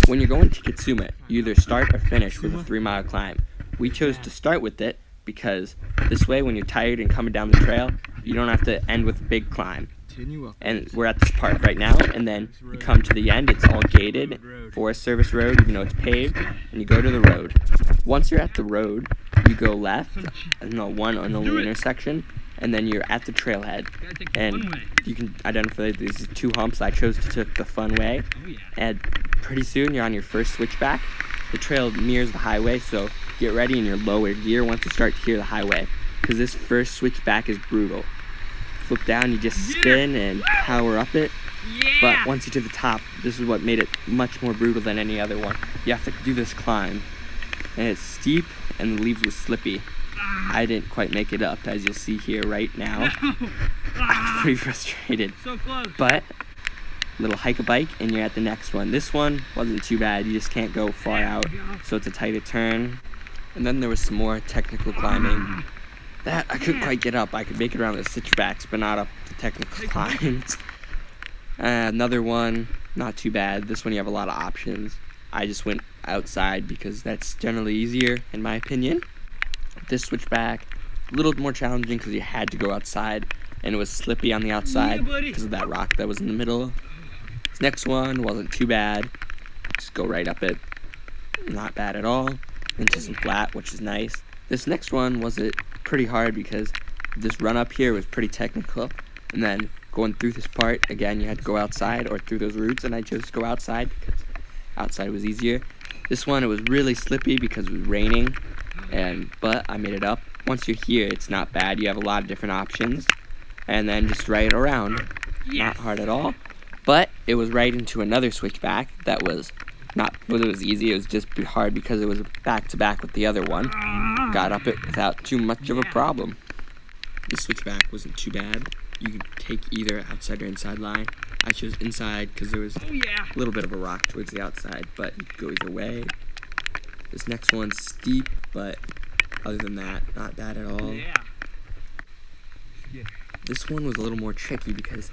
When you're going to Kitsuma, you either start or finish with a 3-mile climb. We chose to start with it because this way when you're tired and coming down the trail, you don't have to end with a big climb. And we're at this part right now, and then you come to the end, it's all gated, Forest Service road, even though it's paved, and you go to the road. Once you're at the road, you go left, and the one and only intersection, and then you're at the trailhead. And you can identify these 2 humps. I chose to take the fun way, and pretty soon you're on your first switchback. The trail mirrors the highway, so get ready in your lower gear once you start to hear the highway, because this first switchback is brutal. Flip down, you just spin and power up it. But once you're to the top, this is what made it much more brutal than any other one. You have to do this climb, and it's steep and the leaves was slippy. I didn't quite make it up, as you'll see here right now. I'm pretty frustrated. So close. But little hike a bike and you're at the next one. This one wasn't too bad, you just can't go far out, so it's a tighter turn. And then there was some more technical climbing that I couldn't quite get up. I could make it around the switchbacks, but not up the technical climbs. Another one, not too bad. This one you have a lot of options. I just went outside because that's generally easier in my opinion. This switchback, a little more challenging because you had to go outside and it was slippy on the outside because of that rock that was in the middle. This next one wasn't too bad. Just go right up it. Not bad at all. Into some flat, which is nice. This next one wasn't pretty hard because this run up here was pretty technical, and then going through this part again you had to go outside or through those roots, and I chose to go outside because outside was easier. This one, it was really slippy because it was raining, but I made it up. Once you're here, it's not bad. You have a lot of different options, and then just right around. Not hard at all, but it was right into another switchback that was not, well, it was easy, it was just hard because it was back to back with the other one. Got up it without too much of a problem. This switchback wasn't too bad. You could take either outside or inside line. I chose inside because there was a little bit of a rock towards the outside, but you could go either way. This next one's steep, but other than that, not bad at all. This one was a little more tricky because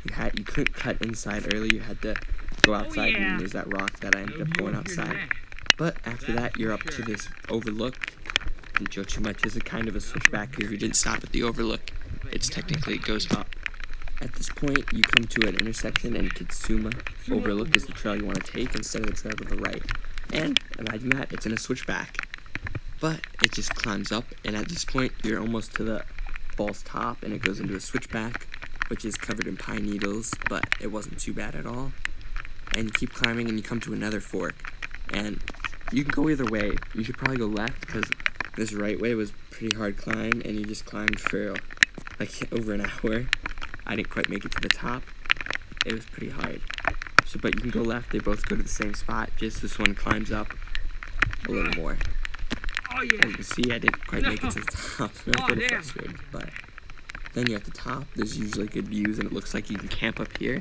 you couldn't cut inside early. You had to go outside, and there's that rock that I ended up going outside. But after that, you're up to this overlook. Didn't show too much. This is kind of a switchback because if you didn't stop at the overlook, it goes up. At this point, you come to an intersection, and Kitsuma overlook is the trail you want to take instead of the trail to the right. And imagine that, it's in a switchback. But it just climbs up, and at this point, you're almost to the false top, and it goes into a switchback, which is covered in pine needles, but it wasn't too bad at all. And you keep climbing, and you come to another fork. And you can go either way. You should probably go left, because this right way was pretty hard climb, and you just climbed for like over an hour. I didn't quite make it to the top. It was pretty hard. So, but you can go left. They both go to the same spot. Just this one climbs up a little more. As you can see, I didn't quite make it to the top. I'm a little frustrated, but then you're at the top. There's usually good views, and it looks like you can camp up here.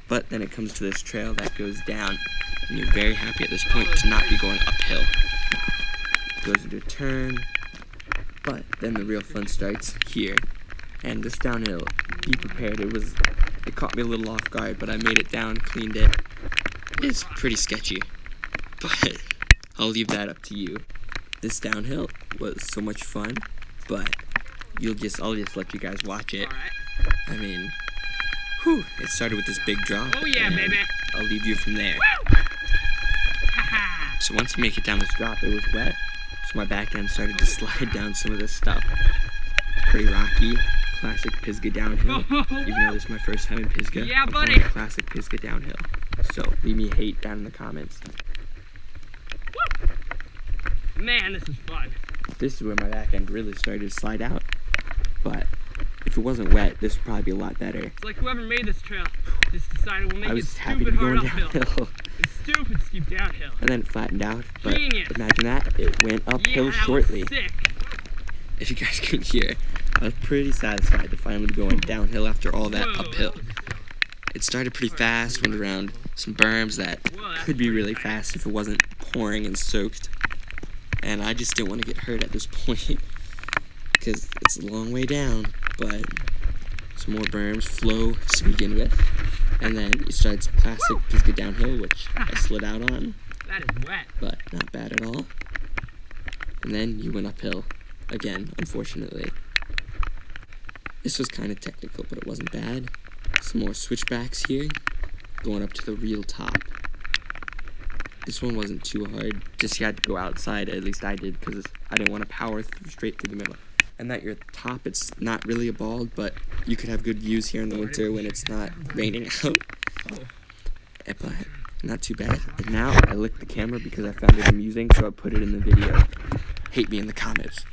But then it comes to this trail that goes down, and you're very happy at this point to not be going uphill. It goes into a turn, but then the real fun starts here. And this downhill, be prepared. It caught me a little off guard, but I made it down, cleaned it. It's pretty sketchy, but I'll leave that up to you. This downhill was so much fun, but I'll just let you guys watch it. I mean, it started with this big drop. Baby. I'll leave you from there. So once you make it down this drop, it was wet, so my back end started to slide down some of this stuff. Pretty rocky. Classic Pisgah downhill. Even though this is my first time in Pisgah, I'm calling it classic Pisgah downhill. So leave me hate down in the comments. Man, this is fun. This is where my back end really started to slide out. But if it wasn't wet, this would probably be a lot better. It's like whoever made this trail just decided we'll make it happy to stupid be hard going uphill. downhill. It's stupid steep downhill. And then it flattened out. But Genius. imagine that, it went uphill shortly. That was sick. If you guys couldn't hear, I was pretty satisfied to finally be going downhill after all that uphill. It started pretty fast, went around some berms that could be really fast if it wasn't pouring and soaked. And I just didn't want to get hurt at this point because it's a long way down, but some more berms, flow to begin with, and then you started some classic just get downhill, which I slid out on, That is wet. but not bad at all. And then you went uphill again, unfortunately. This was kind of technical, but it wasn't bad. Some more switchbacks here, going up to the real top. This one wasn't too hard, just you had to go outside, at least I did, because I didn't want to power straight through the middle. And at your top, it's not really a bald, but you could have good views here in the winter when it's not raining out. But not too bad. And now I licked the camera because I found it amusing, so I put it in the video. Hate me in the comments.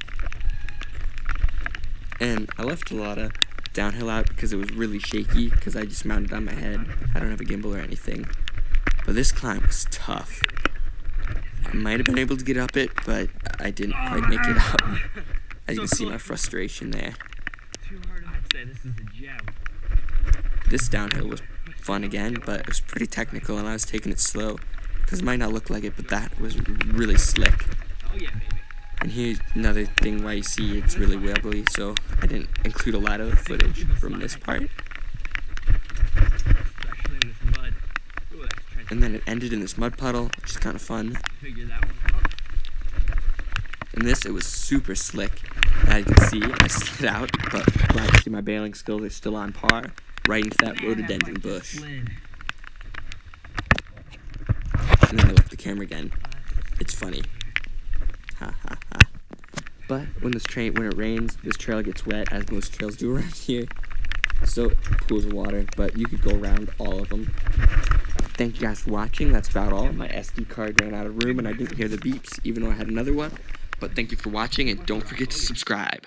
And I left a lot of downhill out because it was really shaky, because I just mounted on my head. I don't have a gimbal or anything. But this climb was tough. I might have been able to get up it, but I didn't quite make it up. As you can see my frustration there. Too hard. I'd say this is a gem. This downhill was fun again, but it was pretty technical and I was taking it slow. Because it might not look like it, but that was really slick. Oh yeah, baby. And here's another thing why you see it's really wibbly, so I didn't include a lot of the footage from this part. Especially in this mud. Ooh, that's trendy. And then it ended in this mud puddle, which is kind of fun. Figure that one out. In this, it was super slick. As you can see, I slid out, but glad to see my bailing skills are still on par, right into that rhododendron bush. Slid. And then I left the camera again. It's funny. Ha ha ha. But when it rains, this trail gets wet, as most trails do around here. So, pools of water, but you could go around all of them. Thank you guys for watching. That's about all. My SD card ran out of room and I didn't hear the beeps, even though I had another one. But thank you for watching, and don't forget to subscribe.